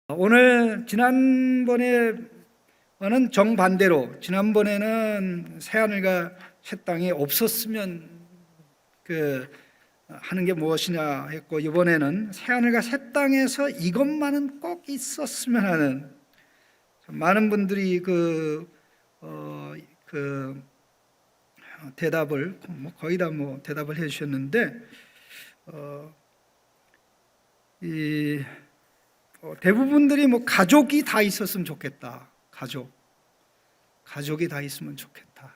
오늘 지난번에는 정반대로, 지난번에는 새하늘과 새 땅이 없었으면 하는 게 무엇이냐 했고, 이번에는 새하늘과 새 땅에서 이것만은 꼭 있었으면 하는, 많은 분들이 대답을 거의 다 대답을 해주셨는데, 대부분들이 가족이 다 있었으면 좋겠다. 가족이 다 있으면 좋겠다.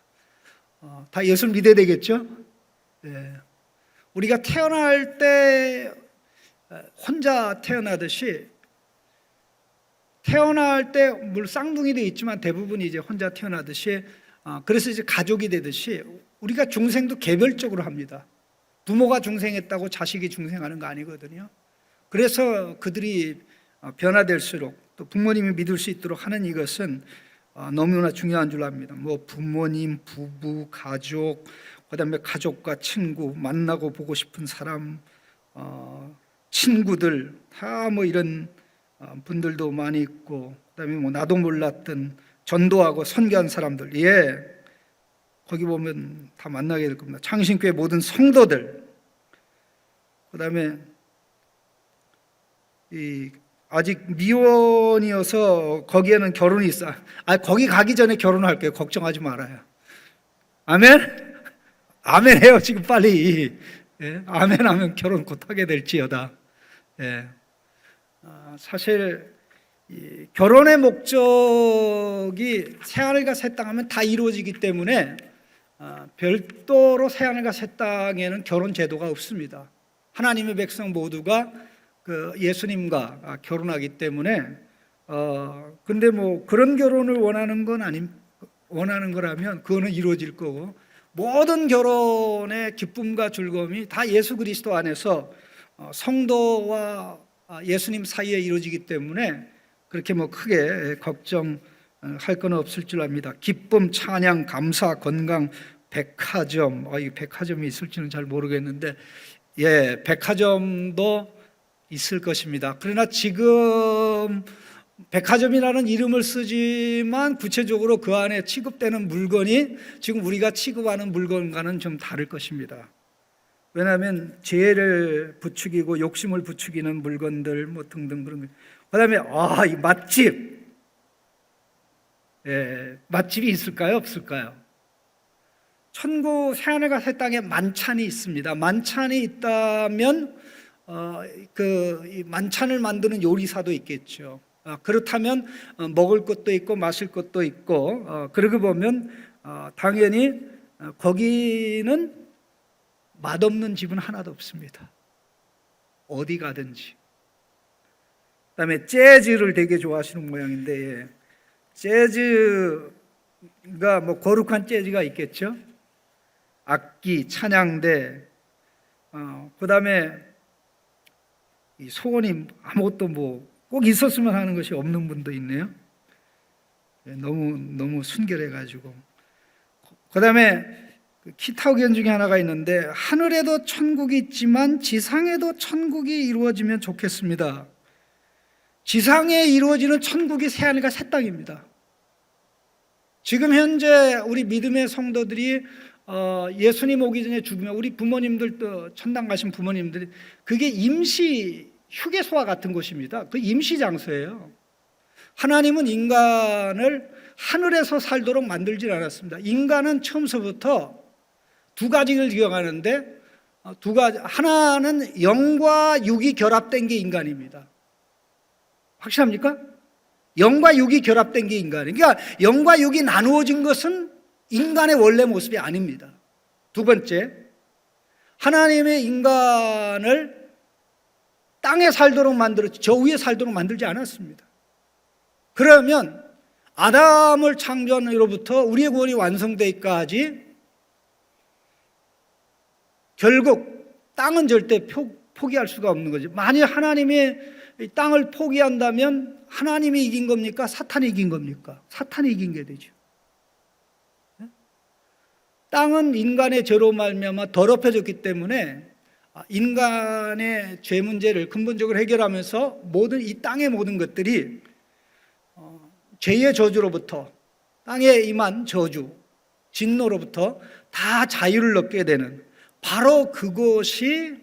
다 예수를 믿어야 되겠죠? 네. 우리가 태어날 때 혼자 태어나듯이, 태어날 때 물론 쌍둥이도 있지만 대부분이 이제 혼자 태어나듯이, 그래서 이제 가족이 되듯이 우리가 중생도 개별적으로 합니다. 부모가 중생했다고 자식이 중생하는 거 아니거든요. 그래서 그들이 변화될수록 또 부모님이 믿을 수 있도록 하는 이것은 너무나 중요한 줄 압니다. 부모님, 부부, 가족, 그다음에 가족과 친구, 만나고 보고 싶은 사람, 친구들 다 이런 분들도 많이 있고, 그다음에 나도 몰랐던 전도하고 선교한 사람들, 거기 보면 다 만나게 될 겁니다. 창신교회 모든 성도들, 그다음에 아직 미혼이어서 거기에는 결혼이 있어. 거기 가기 전에 결혼할게요. 걱정하지 말아요. 아멘? 아멘 해요, 지금 빨리. 아멘 하면 결혼 곧 하게 될지어다. 사실 결혼의 목적이 새하늘과 새 땅 하면 다 이루어지기 때문에 별도로 새하늘과 새 땅에는 결혼 제도가 없습니다. 하나님의 백성 모두가 예수님과 결혼하기 때문에, 근데 그런 결혼을 원하는 거라면 그거는 이루어질 거고, 모든 결혼의 기쁨과 즐거움이 다 예수 그리스도 안에서 성도와 예수님 사이에 이루어지기 때문에 그렇게 크게 걱정할 건 없을 줄 압니다. 기쁨, 찬양, 감사, 건강, 백화점, 이 백화점이 있을지는 잘 모르겠는데, 백화점도 있을 것입니다. 그러나 지금 백화점이라는 이름을 쓰지만 구체적으로 그 안에 취급되는 물건이 지금 우리가 취급하는 물건과는 좀 다를 것입니다. 왜냐하면 죄를 부추기고 욕심을 부추기는 물건들 등등 그런 거. 그다음에 이 맛집, 맛집이 있을까요, 없을까요? 천국 새하늘과 새 땅에 만찬이 있습니다. 만찬이 있다면 이 만찬을 만드는 요리사도 있겠죠. 그렇다면 먹을 것도 있고 마실 것도 있고, 그러고 보면 당연히 거기는 맛없는 집은 하나도 없습니다. 어디 가든지. 그다음에 재즈를 되게 좋아하시는 모양인데, 재즈가 거룩한 재즈가 있겠죠. 악기, 찬양대, 그다음에 이 소원이 아무것도 꼭 있었으면 하는 것이 없는 분도 있네요. 너무 순결해가지고. 그다음에 기타 의견 중에 하나가 있는데, 하늘에도 천국이 있지만 지상에도 천국이 이루어지면 좋겠습니다. 지상에 이루어지는 천국이 새하늘과 새 땅입니다. 지금 현재 우리 믿음의 성도들이 예수님 오기 전에 죽으면 우리 부모님들도 천당 가신 부모님들이, 그게 임시 휴게소와 같은 곳입니다. 그 임시 장소예요. 하나님은 인간을 하늘에서 살도록 만들지 않았습니다. 인간은 처음서부터 두 가지를 기억하는데, 하나는 영과 육이 결합된 게 인간입니다. 확실합니까? 영과 육이 결합된 게 인간이에요. 그러니까 영과 육이 나누어진 것은 인간의 원래 모습이 아닙니다. 두 번째, 하나님의 인간을 땅에 살도록 만들었지 저 위에 살도록 만들지 않았습니다. 그러면 아담을 창조한 후로부터 우리의 구원이 완성되기까지 결국 땅은 절대 포기할 수가 없는 거죠. 만약 하나님이 땅을 포기한다면 하나님이 이긴 겁니까? 사탄이 이긴 겁니까? 사탄이 이긴 게 되죠. 땅은 인간의 죄로 말미암아 더럽혀졌기 때문에 인간의 죄 문제를 근본적으로 해결하면서 이 땅의 모든 것들이 죄의 저주로부터, 땅에 임한 저주, 진노로부터 다 자유를 얻게 되는, 바로 그것이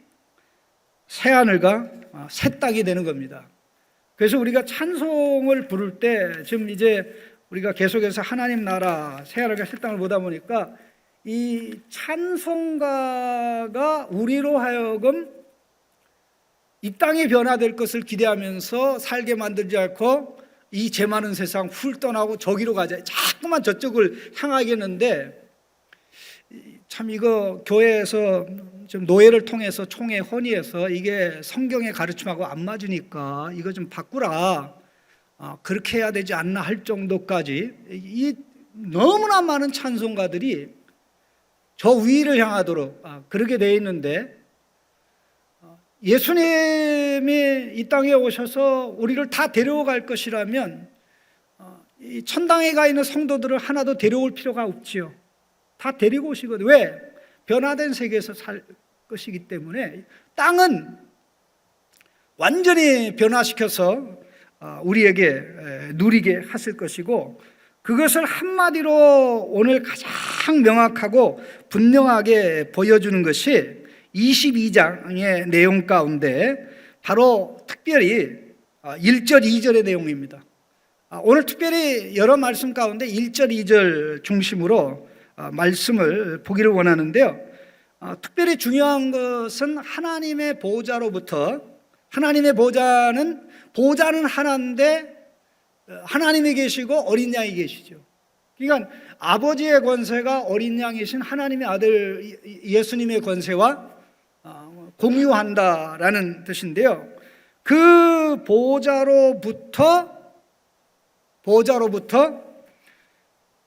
새하늘과 새 땅이 되는 겁니다. 그래서 우리가 찬송을 부를 때 지금 이제 우리가 계속해서 하나님 나라, 새하늘과 새 땅을 보다 보니까 이 찬송가가 우리로 하여금 이 땅이 변화될 것을 기대하면서 살게 만들지 않고 이 죄 많은 세상 훌 떠나고 저기로 가자, 자꾸만 저쪽을 향하겠는데, 참 이거 교회에서 좀 노예를 통해서 총회 헌의해서 이게 성경의 가르침하고 안 맞으니까 이거 좀 바꾸라, 그렇게 해야 되지 않나 할 정도까지 이 너무나 많은 찬송가들이 저 위를 향하도록 그렇게 되어 있는데, 예수님이 이 땅에 오셔서 우리를 다 데려갈 것이라면 이 천당에 가 있는 성도들을 하나도 데려올 필요가 없지요. 다 데리고 오시거든요. 왜? 변화된 세계에서 살 것이기 때문에. 땅은 완전히 변화시켜서 우리에게 누리게 하실 것이고, 그것을 한마디로 오늘 가장 명확하고 분명하게 보여주는 것이 22장의 내용 가운데 바로 특별히 1절, 2절의 내용입니다. 오늘 특별히 여러 말씀 가운데 1절, 2절 중심으로 말씀을 보기를 원하는데요. 특별히 중요한 것은 하나님의 보좌로부터, 하나님의 보좌는 하나인데 하나님이 계시고 어린 양이 계시죠. 그러니까 아버지의 권세가 어린 양이신 하나님의 아들 예수님의 권세와 공유한다라는 뜻인데요. 그 보좌로부터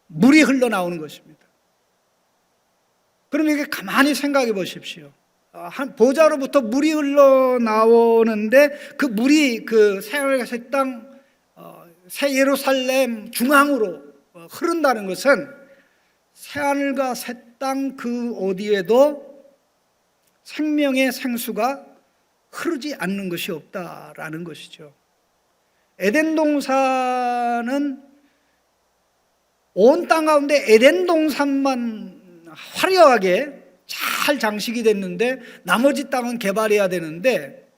물이 흘러나오는 것입니다. 그럼 이게 가만히 생각해 보십시오. 보좌로부터 물이 흘러나오는데 그 물이 그 새하늘과 새 땅, 새 예루살렘 중앙으로 흐른다는 것은 새하늘과 새 땅 그 어디에도 생명의 생수가 흐르지 않는 것이 없다라는 것이죠. 에덴 동산은 온 땅 가운데 에덴 동산만 화려하게 잘 장식이 됐는데 나머지 땅은 개발해야 되는데,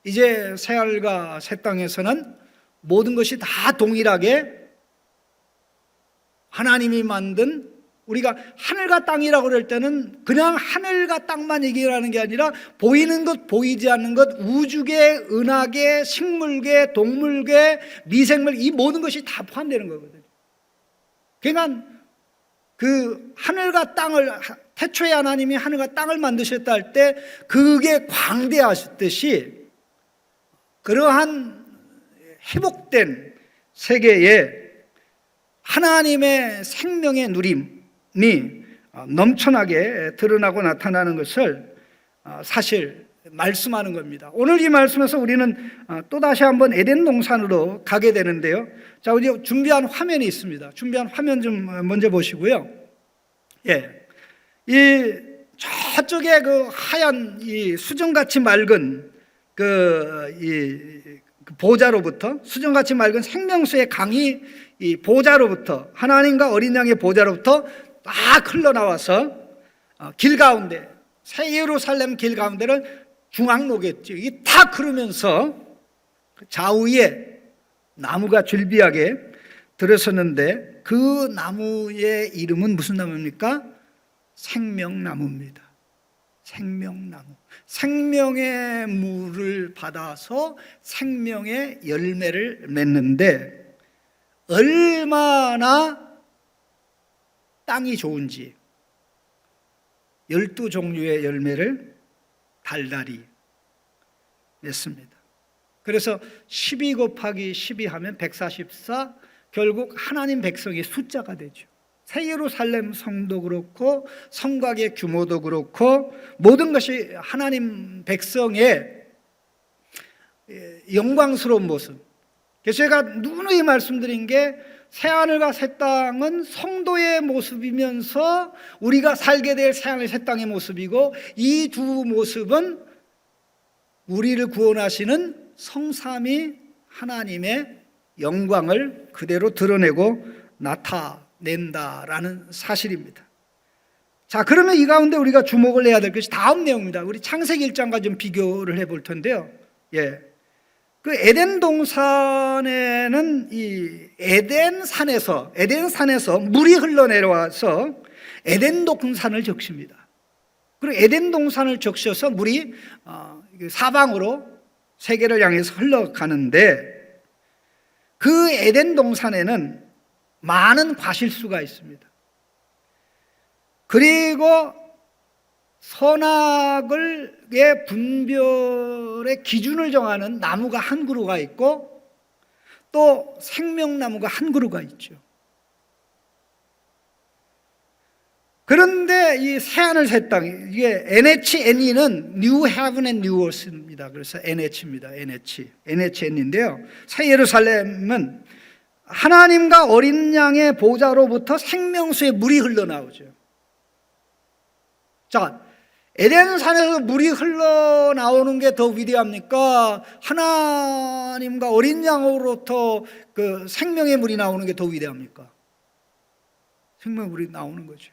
이제 새하늘과 새 땅에서는 모든 것이 다 동일하게 하나님이 만든, 우리가 하늘과 땅이라고 그럴 때는 그냥 하늘과 땅만 얘기하는 게 아니라 보이는 것, 보이지 않는 것, 우주계, 은하계, 식물계, 동물계, 미생물, 이 모든 것이 다 포함되는 거거든요. 그러니까 그 하늘과 땅을, 태초에 하나님이 하늘과 땅을 만드셨다 할 때 그게 광대하셨듯이 그러한 회복된 세계에 하나님의 생명의 누림이 넘쳐나게 드러나고 나타나는 것을 사실 말씀하는 겁니다. 오늘 이 말씀에서 우리는 또다시 한번 에덴 동산으로 가게 되는데요. 자, 우리 준비한 화면이 있습니다. 준비한 화면 좀 먼저 보시고요. 예. 이 저쪽에 그 하얀 이 수정같이 맑은 그 보좌로부터, 수정같이 맑은 생명수의 강이 이 보좌로부터, 하나님과 어린 양의 보좌로부터 딱 흘러나와서 길 가운데, 새 예루살렘 길 가운데를 중앙로겠죠. 이게 딱 흐르면서 좌우에 나무가 즐비하게 들어섰는데, 그 나무의 이름은 무슨 나무입니까? 생명나무입니다. 생명나무. 생명의 물을 받아서 생명의 열매를 맺는데, 얼마나 땅이 좋은지 12종류의 열매를 달달이 맺습니다. 그래서 12 곱하기 12 하면 144, 결국 하나님 백성의 숫자가 되죠. 새 예루살렘 성도 그렇고 성곽의 규모도 그렇고 모든 것이 하나님 백성의 영광스러운 모습. 그래서 제가 누누이 말씀드린 게, 새하늘과 새 땅은 성도의 모습이면서 우리가 살게 될 새하늘 새 땅의 모습이고, 이 두 모습은 우리를 구원하시는 성삼위 하나님의 영광을 그대로 드러내고 나타낸다라는 사실입니다. 자, 그러면 이 가운데 우리가 주목을 해야 될 것이 다음 내용입니다. 우리 창세기 1장과 좀 비교를 해볼 텐데요. 그 에덴 동산에는 이 에덴산에서 물이 흘러내려와서 에덴 동산을 적십니다. 그리고 에덴 동산을 적셔서 물이 사방으로 세계를 향해서 흘러가는데, 그 에덴 동산에는 많은 과실수가 있습니다. 그리고 선악의 분별의 기준을 정하는 나무가 한 그루가 있고, 또 생명나무가 한 그루가 있죠. 그런데 이 새하늘 새 땅, 이게 NHNE는 New Heaven and New Earth입니다. 그래서 NH입니다. NHN인데요. 새 예루살렘은 하나님과 어린 양의 보좌로부터 생명수의 물이 흘러나오죠. 자, 에덴산에서 물이 흘러나오는 게 더 위대합니까? 하나님과 어린 양으로부터 그 생명의 물이 나오는 게 더 위대합니까? 생명의 물이 나오는 거죠.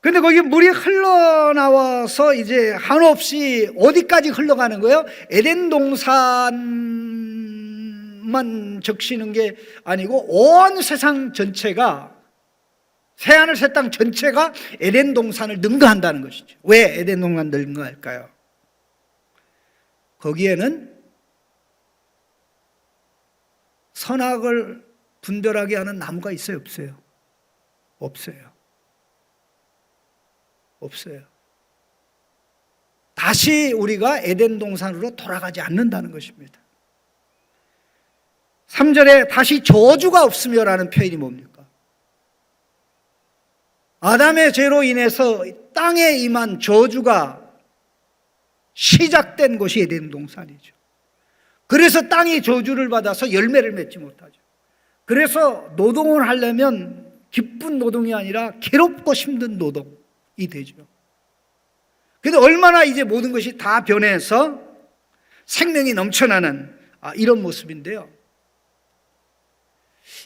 근데 거기 물이 흘러나와서 이제 한없이 어디까지 흘러가는 거예요? 에덴 동산만 적시는 게 아니고 온 세상 전체가, 새하늘 새 땅 전체가 에덴 동산을 능가한다는 것이죠. 왜 에덴 동산을 능가할까요? 거기에는 선악을 분별하게 하는 나무가 있어요, 없어요? 없어요. 다시 우리가 에덴 동산으로 돌아가지 않는다는 것입니다. 3절에 다시 저주가 없으며라는 표현이 뭡니까? 아담의 죄로 인해서 땅에 임한 저주가 시작된 곳이 에덴 동산이죠. 그래서 땅이 저주를 받아서 열매를 맺지 못하죠. 그래서 노동을 하려면 기쁜 노동이 아니라 괴롭고 힘든 노동이 되죠. 그런데 얼마나 이제 모든 것이 다 변해서 생명이 넘쳐나는 이런 모습인데요.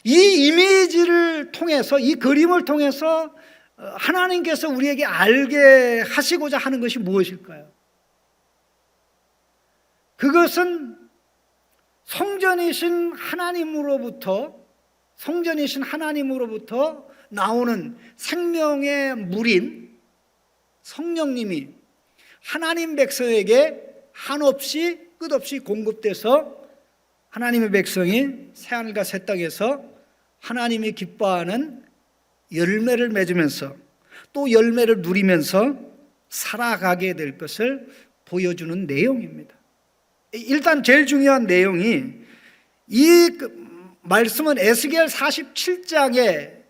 이 이미지를 통해서, 이 그림을 통해서 하나님께서 우리에게 알게 하시고자 하는 것이 무엇일까요? 그것은 성전이신 하나님으로부터 나오는 생명의 물인 성령님이 하나님 백성에게 한없이 끝없이 공급돼서 하나님의 백성이 새하늘과 새 땅에서 하나님이 기뻐하는 열매를 맺으면서 또 열매를 누리면서 살아가게 될 것을 보여주는 내용입니다. 일단 제일 중요한 내용이, 이 말씀은 에스겔 47장에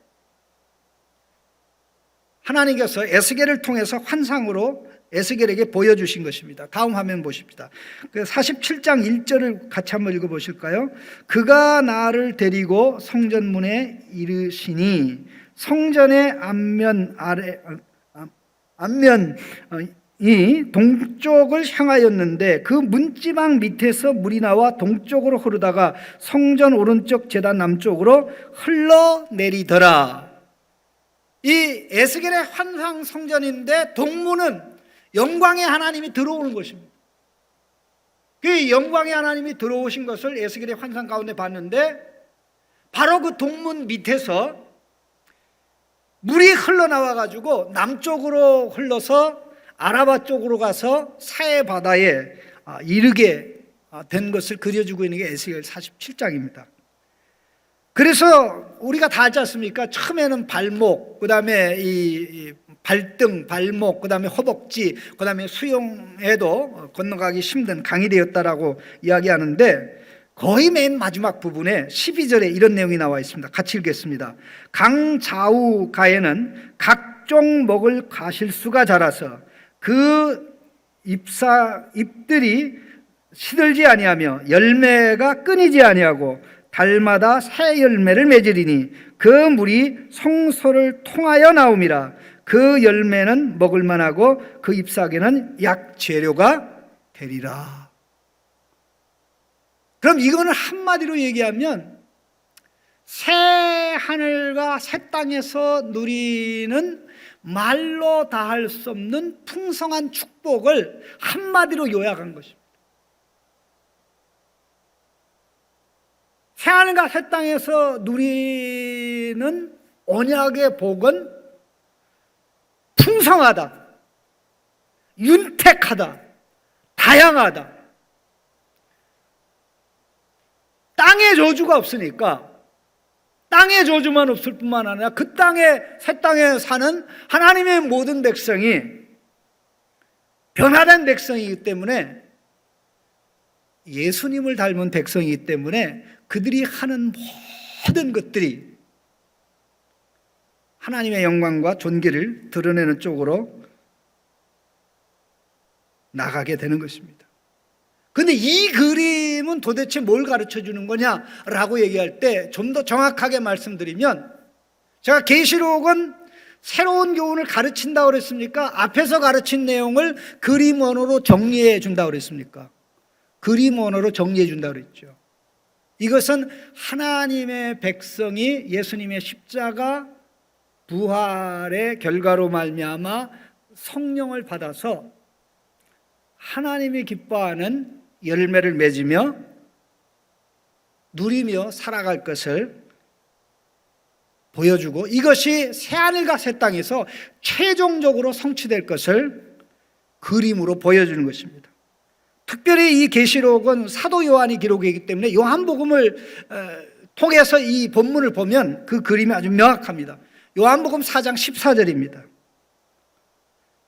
하나님께서 에스겔을 통해서 환상으로 에스겔에게 보여주신 것입니다. 다음 화면 보십시다. 47장 1절을 같이 한번 읽어보실까요? 그가 나를 데리고 성전문에 이르시니 성전의 앞면이 동쪽을 향하였는데 그 문지방 밑에서 물이 나와 동쪽으로 흐르다가 성전 오른쪽 제단 남쪽으로 흘러내리더라. 이 에스겔의 환상 성전인데 동문은 영광의 하나님이 들어오는 것입니다. 그 영광의 하나님이 들어오신 것을 에스겔의 환상 가운데 봤는데, 바로 그 동문 밑에서 물이 흘러나와 가지고 남쪽으로 흘러서 아라바 쪽으로 가서 사해 바다에 이르게 된 것을 그려주고 있는 게 에스겔 47장입니다. 그래서 우리가 다 알지 않습니까? 처음에는 발목, 그 다음에 이 발등, 발목, 그 다음에 허벅지, 그 다음에 수영해도 건너가기 힘든 강이 되었다라고 이야기하는데, 거의 맨 마지막 부분에 12절에 이런 내용이 나와 있습니다. 같이 읽겠습니다. 강 좌우가에는 각종 먹을 과실수가 자라서 그 잎들이 시들지 아니하며 열매가 끊이지 아니하고 달마다 새 열매를 맺으리니 그 물이 성소를 통하여 나옴이라. 그 열매는 먹을 만하고 그 잎사귀는 약 재료가 되리라. 그럼 이거는 한마디로 얘기하면 새 하늘과 새 땅에서 누리는 말로 다 할 수 없는 풍성한 축복을 한마디로 요약한 것입니다. 새 하늘과 새 땅에서 누리는 언약의 복은 풍성하다, 윤택하다, 다양하다. 땅의 저주가 없으니까 땅의 저주만 없을 뿐만 아니라 그 땅에, 새 땅에 사는 하나님의 모든 백성이 변화된 백성이기 때문에, 예수님을 닮은 백성이기 때문에 그들이 하는 모든 것들이 하나님의 영광과 존귀를 드러내는 쪽으로 나가게 되는 것입니다. 그런데 이 그림은 도대체 뭘 가르쳐 주는 거냐라고 얘기할 때 좀 더 정확하게 말씀드리면, 제가 계시록은 새로운 교훈을 가르친다고 그랬습니까? 앞에서 가르친 내용을 그림 언어로 정리해 준다고 그랬습니까? 그림 언어로 정리해 준다고 그랬죠. 이것은 하나님의 백성이 예수님의 십자가 부활의 결과로 말미암아 성령을 받아서 하나님이 기뻐하는 열매를 맺으며 누리며 살아갈 것을 보여주고, 이것이 새하늘과 새 땅에서 최종적으로 성취될 것을 그림으로 보여주는 것입니다. 특별히 이 계시록은 사도 요한이 기록이기 때문에 요한복음을 통해서 이 본문을 보면 그 그림이 아주 명확합니다. 요한복음 4장 14절입니다.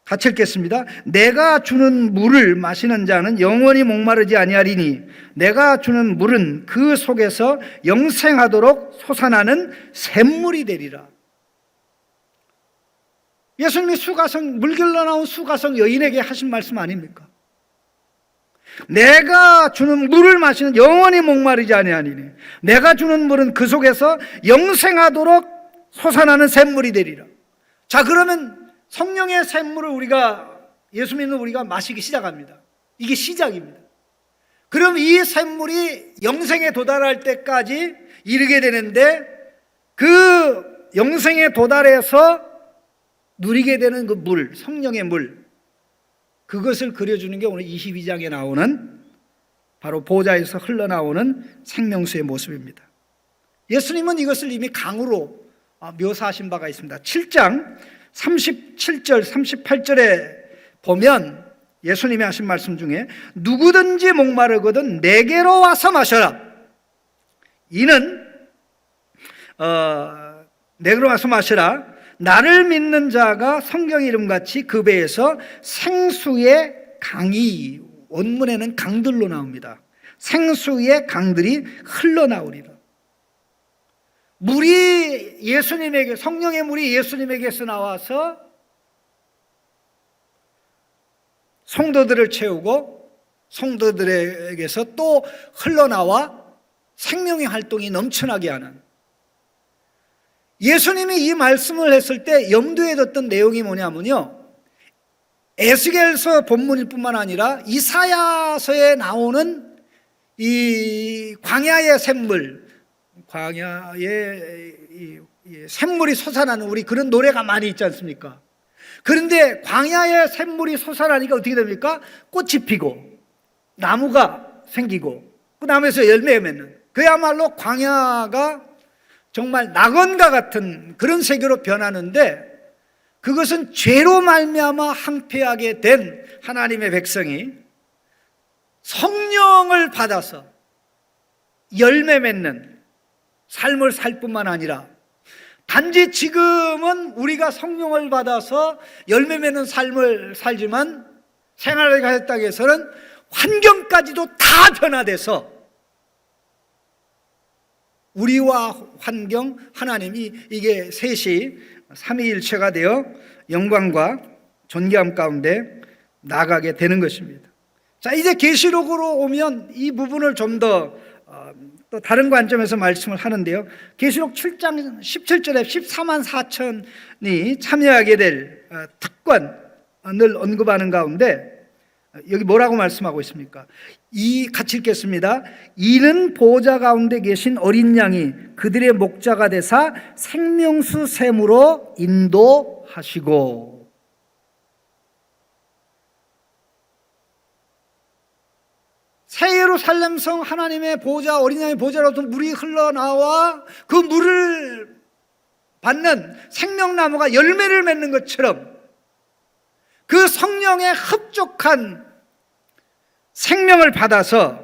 같이 읽겠습니다. 내가 주는 물을 마시는 자는 영원히 목마르지 아니하리니 내가 주는 물은 그 속에서 영생하도록 솟아나는 샘물이 되리라. 예수님이 수가성, 물 길러 나온 수가성 여인에게 하신 말씀 아닙니까? 내가 주는 물을 마시는 영원히 목마르지 아니하리니 내가 주는 물은 그 속에서 영생하도록 솟아나는 샘물이 되리라. 자, 그러면 성령의 샘물을 예수 믿는 우리가 마시기 시작합니다. 이게 시작입니다. 그럼 이 샘물이 영생에 도달할 때까지 이르게 되는데, 그 영생에 도달해서 누리게 되는 그 물, 성령의 물, 그것을 그려주는 게 오늘 22장에 나오는 바로 보좌에서 흘러나오는 생명수의 모습입니다. 예수님은 이것을 이미 강으로 묘사하신 바가 있습니다. 7장 37절 38절에 보면 예수님이 하신 말씀 중에 누구든지 목마르거든 내게로 와서 마셔라. 이는 내게로 와서 마셔라. 나를 믿는 자가 성경 이름같이 그 배에서 생수의 강이, 원문에는 강들로 나옵니다. 생수의 강들이 흘러나오리라. 물이 예수님에게, 성령의 물이 예수님에게서 나와서 성도들을 채우고 성도들에게서 또 흘러나와 생명의 활동이 넘쳐나게 하는, 예수님이 이 말씀을 했을 때 염두에 뒀던 내용이 뭐냐면요, 에스겔서 본문일 뿐만 아니라 이사야서에 나오는 이 광야의 샘물, 광야의 샘물이 솟아나는 우리 그런 노래가 많이 있지 않습니까? 그런데 광야의 샘물이 솟아나니까 어떻게 됩니까? 꽃이 피고 나무가 생기고 그 나무에서 열매 맺는, 그야말로 광야가 정말 낙원과 같은 그런 세계로 변하는데, 그것은 죄로 말미암아 항폐하게 된 하나님의 백성이 성령을 받아서 열매 맺는 삶을 살 뿐만 아니라, 단지 지금은 우리가 성령을 받아서 열매 맺는 삶을 살지만 생활의 가의 땅에서는 환경까지도 다 변화돼서 우리와 환경, 하나님이 이게 셋이 삼위일체가 되어 영광과 존귀함 가운데 나가게 되는 것입니다. 자, 이제 계시록으로 오면 이 부분을 좀 더 또 다른 관점에서 말씀을 하는데요. 계시록 7장 17절에 14만 4천이 참여하게 될 특권을 언급하는 가운데 여기 뭐라고 말씀하고 있습니까? 같이 읽겠습니다. 이는 보호자 가운데 계신 어린 양이 그들의 목자가 되사 생명수 샘으로 인도하시고. 새 예루살렘 성 하나님의 보호자 어린 양의 보호자로부터 물이 흘러나와 그 물을 받는 생명나무가 열매를 맺는 것처럼 그 성령의 흡족한 생명을 받아서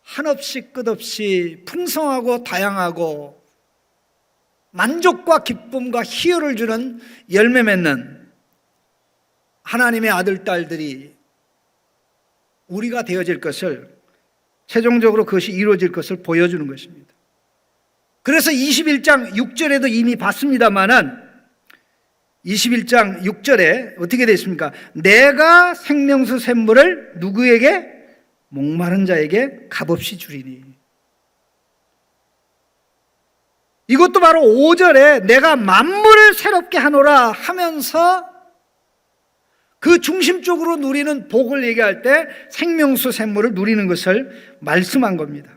한없이 끝없이 풍성하고 다양하고 만족과 기쁨과 희열을 주는 열매 맺는 하나님의 아들, 딸들이 우리가 되어질 것을, 최종적으로 그것이 이루어질 것을 보여주는 것입니다. 그래서 21장 6절에도 이미 봤습니다마는 21장 6절에 어떻게 되어 있습니까? 내가 생명수 샘물을 누구에게? 목마른 자에게 값없이 주리니. 이것도 바로 5절에 내가 만물을 새롭게 하노라 하면서 그 중심적으로 누리는 복을 얘기할 때 생명수 샘물을 누리는 것을 말씀한 겁니다.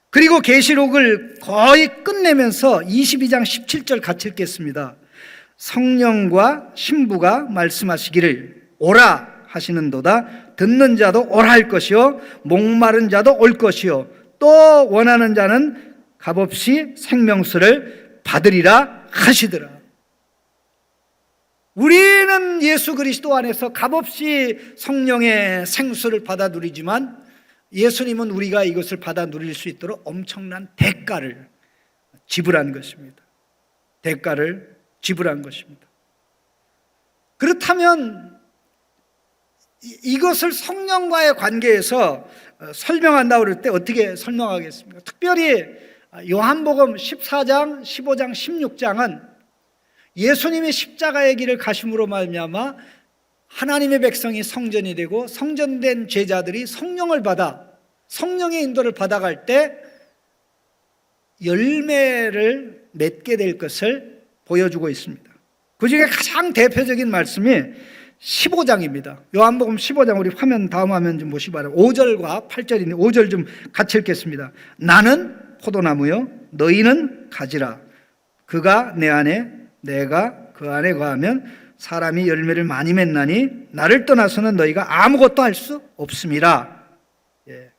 그리고 계시록을 거의 끝내면서 22장 17절 같이 읽겠습니다. 성령과 신부가 말씀하시기를 오라 하시는도다. 듣는 자도 오라 할 것이요 목마른 자도 올 것이요 또 원하는 자는 값없이 생명수를 받으리라 하시더라. 우리는 예수 그리스도 안에서 값없이 성령의 생수를 받아 누리지만 예수님은 우리가 이것을 받아 누릴 수 있도록 엄청난 대가를 지불한 것입니다. 대가를 지불한 것입니다. 그렇다면 이것을 성령과의 관계에서 설명한다고 그럴 때 어떻게 설명하겠습니까? 특별히 요한복음 14장, 15장, 16장은 예수님이 십자가의 길을 가심으로 말미암아 하나님의 백성이 성전이 되고 성전된 제자들이 성령을 받아 성령의 인도를 받아갈 때 열매를 맺게 될 것을 보여주고 있습니다. 그 중에 가장 대표적인 말씀이 15장입니다. 요한복음 15장, 우리 화면 다음 화면 좀 보시기 바랍니다. 5절과 8절인데 5절 좀 같이 읽겠습니다. 나는 포도나무요 너희는 가지라. 그가 내 안에 내가 그 안에 거하면 사람이 열매를 많이 맺나니 나를 떠나서는 너희가 아무것도 할 수 없음이라. 예.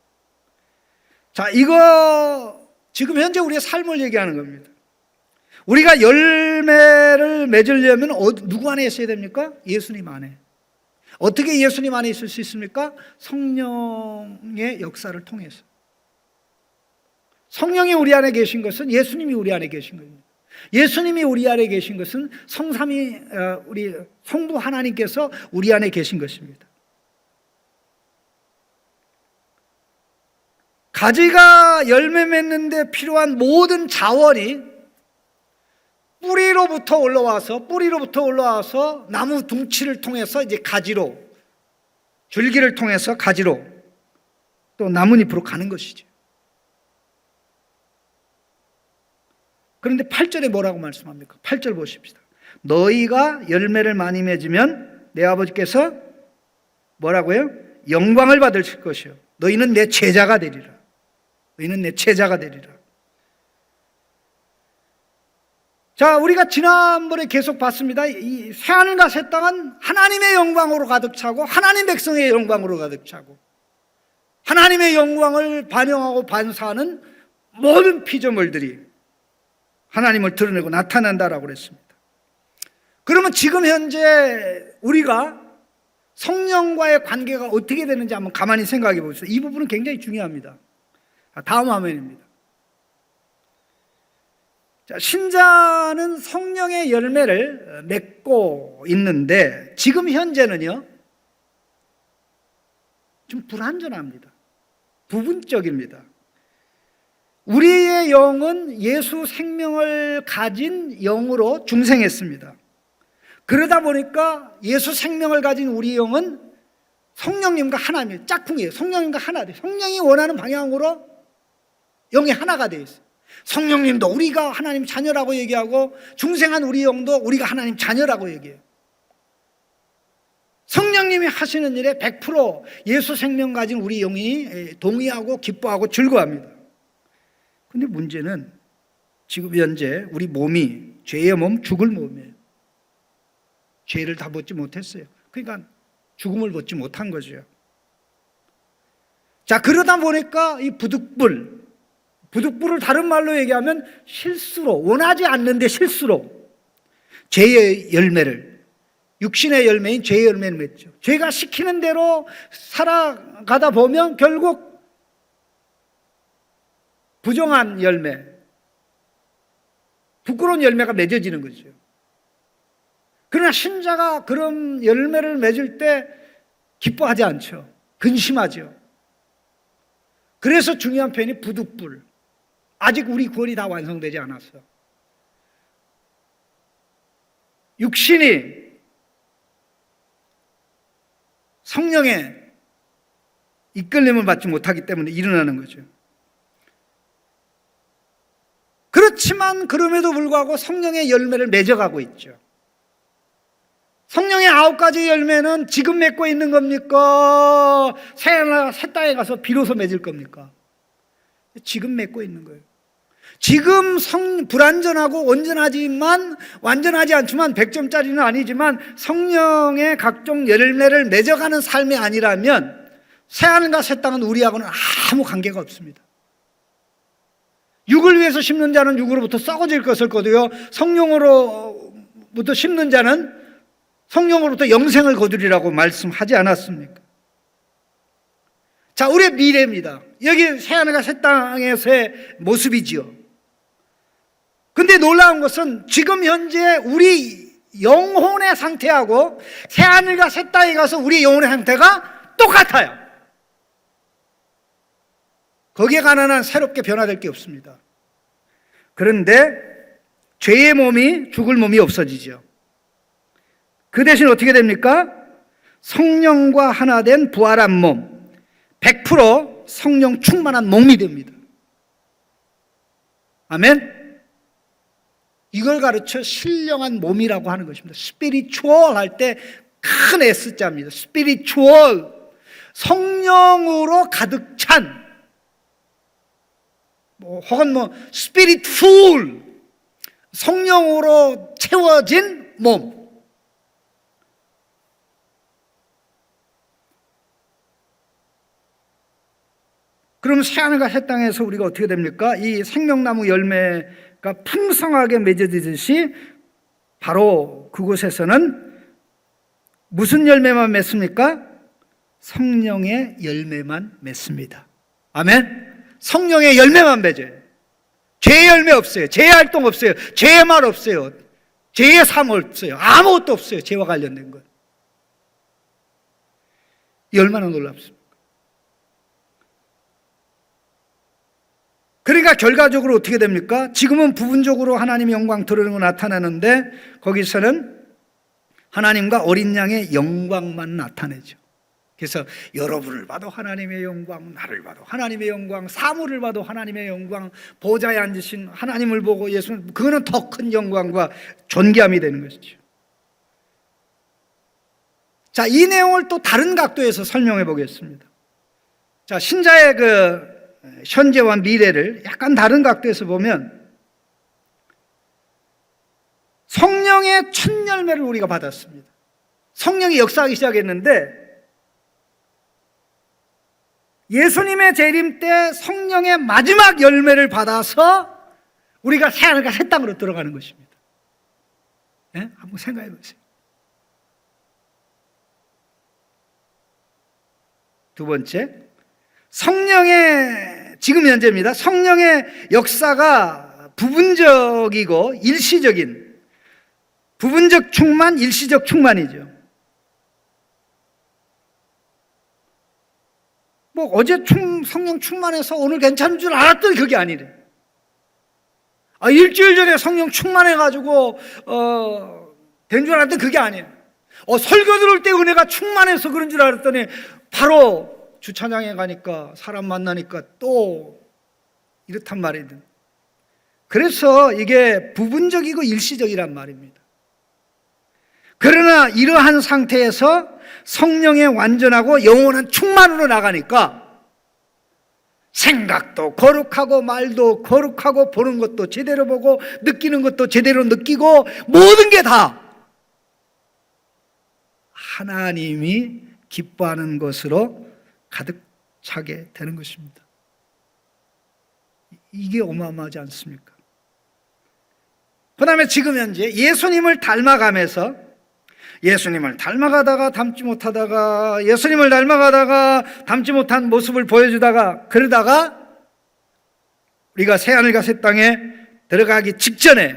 자, 이거 지금 현재 우리의 삶을 얘기하는 겁니다. 우리가 열매를 맺으려면 누구 안에 있어야 됩니까? 예수님 안에. 어떻게 예수님 안에 있을 수 있습니까? 성령의 역사를 통해서. 성령이 우리 안에 계신 것은 예수님이 우리 안에 계신 겁니다. 예수님이 우리 안에 계신 것은 우리 성부 하나님께서 우리 안에 계신 것입니다. 가지가 열매 맺는데 필요한 모든 자원이 뿌리로부터 올라와서 나무 둥치를 통해서 이제 가지로, 줄기를 통해서 가지로 또 나뭇잎으로 가는 것이죠. 그런데 8절에 뭐라고 말씀합니까? 8절 보십시다. 너희가 열매를 많이 맺으면 내 아버지께서 뭐라고요? 영광을 받을 것이요 너희는 내 제자가 되리라. 너희는 내 제자가 되리라. 자, 우리가 지난번에 계속 봤습니다. 이 새하늘과 새 땅은 하나님의 영광으로 가득 차고 하나님 백성의 영광으로 가득 차고 하나님의 영광을 반영하고 반사하는 모든 피조물들이 하나님을 드러내고 나타난다라고 그랬습니다. 그러면 지금 현재 우리가 성령과의 관계가 어떻게 되는지 한번 가만히 생각해 보십시오. 이 부분은 굉장히 중요합니다. 다음 화면입니다. 자, 신자는 성령의 열매를 맺고 있는데 지금 현재는요 좀 불완전합니다. 부분적입니다. 우리의 영은 예수 생명을 가진 영으로 중생했습니다. 그러다 보니까 예수 생명을 가진 우리 영은 성령님과 하나님, 짝꿍이에요. 성령님과 하나 돼. 성령이 원하는 방향으로 영이 하나가 돼 있어요. 성령님도 우리가 하나님 자녀라고 얘기하고 중생한 우리 영도 우리가 하나님 자녀라고 얘기해요. 성령님이 하시는 일에 100% 예수 생명 가진 우리 영이 동의하고 기뻐하고 즐거워합니다. 그런데 문제는 지금 현재 우리 몸이 죄의 몸, 죽을 몸이에요. 죄를 다 벗지 못했어요. 그러니까 죽음을 벗지 못한 거죠. 자, 그러다 보니까 이 부득불을 다른 말로 얘기하면 실수로, 원하지 않는데 실수로 죄의 열매를, 육신의 열매인 죄의 열매를 맺죠. 죄가 시키는 대로 살아가다 보면 결국 부정한 열매, 부끄러운 열매가 맺어지는 거죠. 그러나 신자가 그런 열매를 맺을 때 기뻐하지 않죠. 근심하죠. 그래서 중요한 표현이 부득불. 아직 우리 구원이 다 완성되지 않았어. 육신이 성령의 이끌림을 받지 못하기 때문에 일어나는 거죠. 그렇지만 그럼에도 불구하고 성령의 열매를 맺어가고 있죠. 성령의 9가지 열매는 지금 맺고 있는 겁니까? 새하늘과 새 땅에 가서 비로소 맺을 겁니까? 지금 맺고 있는 거예요. 지금 불완전하고 온전하지만 완전하지 않지만 100점짜리는 아니지만 성령의 각종 열매를 맺어가는 삶이 아니라면 새하늘과 새 땅은 우리하고는 아무 관계가 없습니다. 육을 위해서 심는 자는 육으로부터 썩어질 것을 거두어 성령으로부터 심는 자는 성령으로부터 영생을 거두리라고 말씀하지 않았습니까? 자, 우리의 미래입니다. 여기 새하늘과 새 땅에서의 모습이지요. 근데 놀라운 것은 지금 현재 우리 영혼의 상태하고 새하늘과 새 땅에 가서 우리 영혼의 상태가 똑같아요. 거기에 관한 한 새롭게 변화될 게 없습니다. 그런데 죄의 몸이 죽을 몸이 없어지죠. 그 대신 어떻게 됩니까? 성령과 하나 된 부활한 몸, 100% 성령 충만한 몸이 됩니다. 아멘? 이걸 가르쳐 신령한 몸이라고 하는 것입니다. 스피리추얼 할 때 큰 S자입니다. 스피리추얼, 성령으로 가득 찬, 혹은 스피릿풀, 성령으로 채워진 몸. 그럼 새하늘과 새 땅에서 우리가 어떻게 됩니까? 이 생명나무 열매가 풍성하게 맺어지듯이 바로 그곳에서는 무슨 열매만 맺습니까? 성령의 열매만 맺습니다. 아멘? 성령의 열매만 맺어요. 죄의 열매 없어요. 죄의 활동 없어요. 죄의 말 없어요. 죄의 삶 없어요. 아무것도 없어요. 죄와 관련된 것. 이 얼마나 놀랍습니까? 그러니까 결과적으로 어떻게 됩니까? 지금은 부분적으로 하나님의 영광 드러내고 나타나는데 거기서는 하나님과 어린 양의 영광만 나타내죠. 그래서 여러분을 봐도 하나님의 영광, 나를 봐도 하나님의 영광, 사물을 봐도 하나님의 영광, 보좌에 앉으신 하나님을 보고 예수는, 그거는 더 큰 영광과 존귀함이 되는 것이죠. 자, 이 내용을 또 다른 각도에서 설명해 보겠습니다. 자, 신자의 현재와 미래를 약간 다른 각도에서 보면 성령의 첫 열매를 우리가 받았습니다. 성령이 역사하기 시작했는데 예수님의 재림 때 성령의 마지막 열매를 받아서 우리가 새하늘과 새 땅으로 들어가는 것입니다. 네? 한번 생각해 보세요. 두 번째, 성령의, 지금 현재입니다. 성령의 역사가 부분적이고 일시적인, 부분적 충만, 일시적 충만이죠. 어제 성령 충만해서 오늘 괜찮은 줄 알았더니 그게 아니래. 일주일 전에 성령 충만해가지고 된 줄 알았더니 그게 아니에요. 설교 들을 때 은혜가 충만해서 그런 줄 알았더니 바로 주차장에 가니까 사람 만나니까 또 이렇단 말이든. 그래서 이게 부분적이고 일시적이란 말입니다. 그러나 이러한 상태에서 성령의 완전하고 영원한 충만으로 나가니까 생각도 거룩하고 말도 거룩하고 보는 것도 제대로 보고 느끼는 것도 제대로 느끼고 모든 게 다 하나님이 기뻐하는 것으로 가득 차게 되는 것입니다. 이게 어마어마하지 않습니까? 그 다음에 지금 현재 예수님을 닮아가면서 예수님을 닮아가다가 닮지 못하다가 예수님을 닮아가다가 닮지 못한 모습을 보여주다가 그러다가 우리가 새하늘과 새 땅에 들어가기 직전에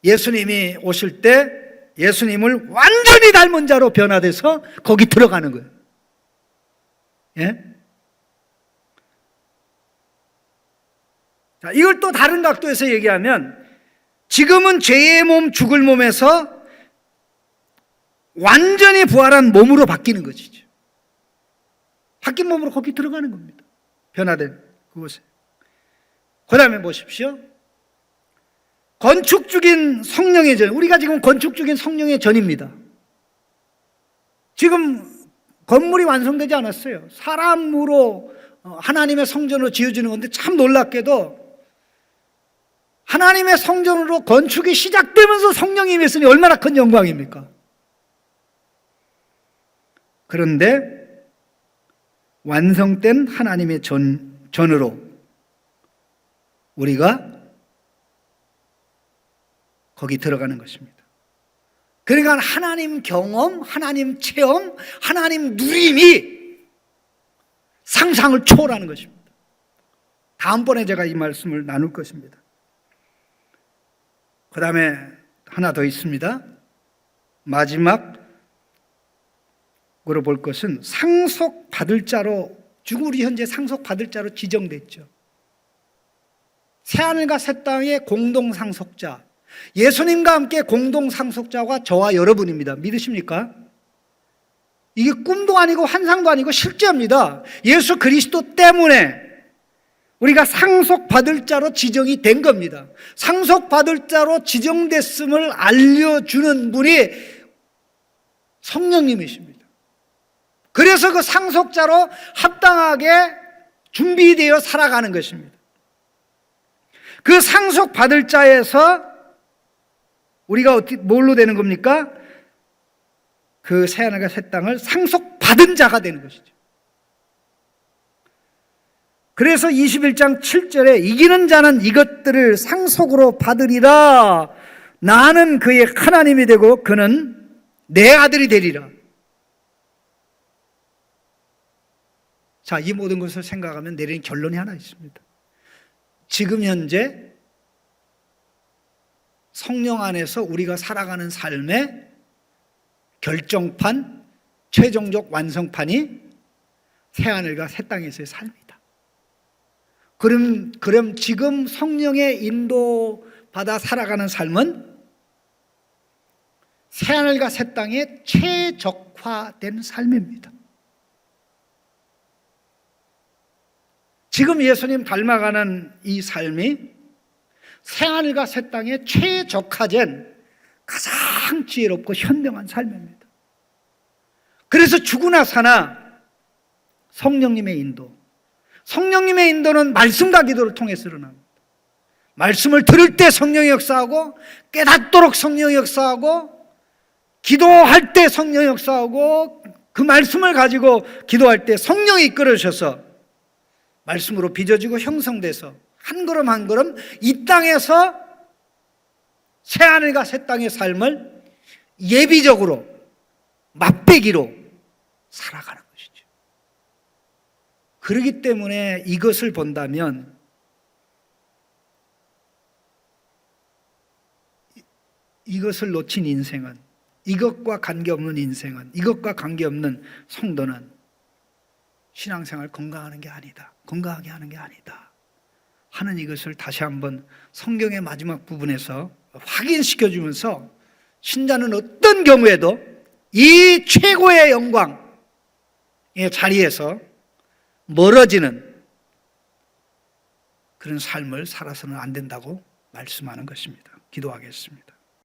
예수님이 오실 때 예수님을 완전히 닮은 자로 변화돼서 거기 들어가는 거예요. 예? 자, 이걸 또 다른 각도에서 얘기하면 지금은 죄의 몸, 죽을 몸에서 완전히 부활한 몸으로 바뀌는 것이죠. 바뀐 몸으로 거기 들어가는 겁니다. 변화된 그곳에. 그 다음에 보십시오. 건축 중인 성령의 전, 우리가 지금 건축 중인 성령의 전입니다. 지금 건물이 완성되지 않았어요. 사람으로 하나님의 성전으로 지어지는 건데 참 놀랍게도 하나님의 성전으로 건축이 시작되면서 성령이 임했으니 얼마나 큰 영광입니까? 그런데 완성된 하나님의 전으로 우리가 거기 들어가는 것입니다. 그러니까 하나님 경험, 하나님 체험, 하나님 누림이 상상을 초월하는 것입니다. 다음번에 제가 이 말씀을 나눌 것입니다. 그 다음에 하나 더 있습니다. 마지막으로 볼 것은 상속받을 자로, 지금 우리 현재 상속받을 자로 지정됐죠. 새하늘과 새 땅의 공동상속자, 예수님과 함께 공동상속자가 저와 여러분입니다. 믿으십니까? 이게 꿈도 아니고 환상도 아니고 실제입니다. 예수 그리스도 때문에 우리가 상속받을 자로 지정이 된 겁니다. 상속받을 자로 지정됐음을 알려주는 분이 성령님이십니다. 그래서 그 상속자로 합당하게 준비되어 살아가는 것입니다. 그 상속받을 자에서 우리가 뭘로 되는 겁니까? 그 새하늘과 새 땅을 상속받은 자가 되는 것이죠. 그래서 21장 7절에 이기는 자는 이것들을 상속으로 받으리라. 나는 그의 하나님이 되고 그는 내 아들이 되리라. 자, 이 모든 것을 생각하면 내리는 결론이 하나 있습니다. 지금 현재 성령 안에서 우리가 살아가는 삶의 결정판, 최종적 완성판이 새하늘과 새 땅에서의 삶이다. 그럼 지금 성령의 인도받아 살아가는 삶은 새하늘과 새 땅에 최적화된 삶입니다. 지금 예수님 닮아가는 이 삶이 새하늘과 새 땅에 최적화된 가장 지혜롭고 현명한 삶입니다. 그래서 죽으나 사나 성령님의 인도, 성령님의 인도는 말씀과 기도를 통해서 일어납니다. 말씀을 들을 때 성령이 역사하고, 깨닫도록 성령이 역사하고, 기도할 때 성령이 역사하고, 그 말씀을 가지고 기도할 때 성령이 이끌어주셔서 말씀으로 빚어지고 형성돼서 한 걸음 한 걸음 이 땅에서 새하늘과 새 땅의 삶을 예비적으로 맛배기로 살아가는 것이죠. 그렇기 때문에 이것을 본다면 이것을 놓친 인생은, 이것과 관계없는 인생은, 이것과 관계없는 성도는 신앙생활 건강하는 게 아니다, 건강하게 하는 게 아니다 하는 이것을 다시 한번 성경의 마지막 부분에서 확인시켜주면서 신자는 어떤 경우에도 이 최고의 영광의 자리에서 멀어지는 그런 삶을 살아서는 안 된다고 말씀하는 것입니다. 기도하겠습니다.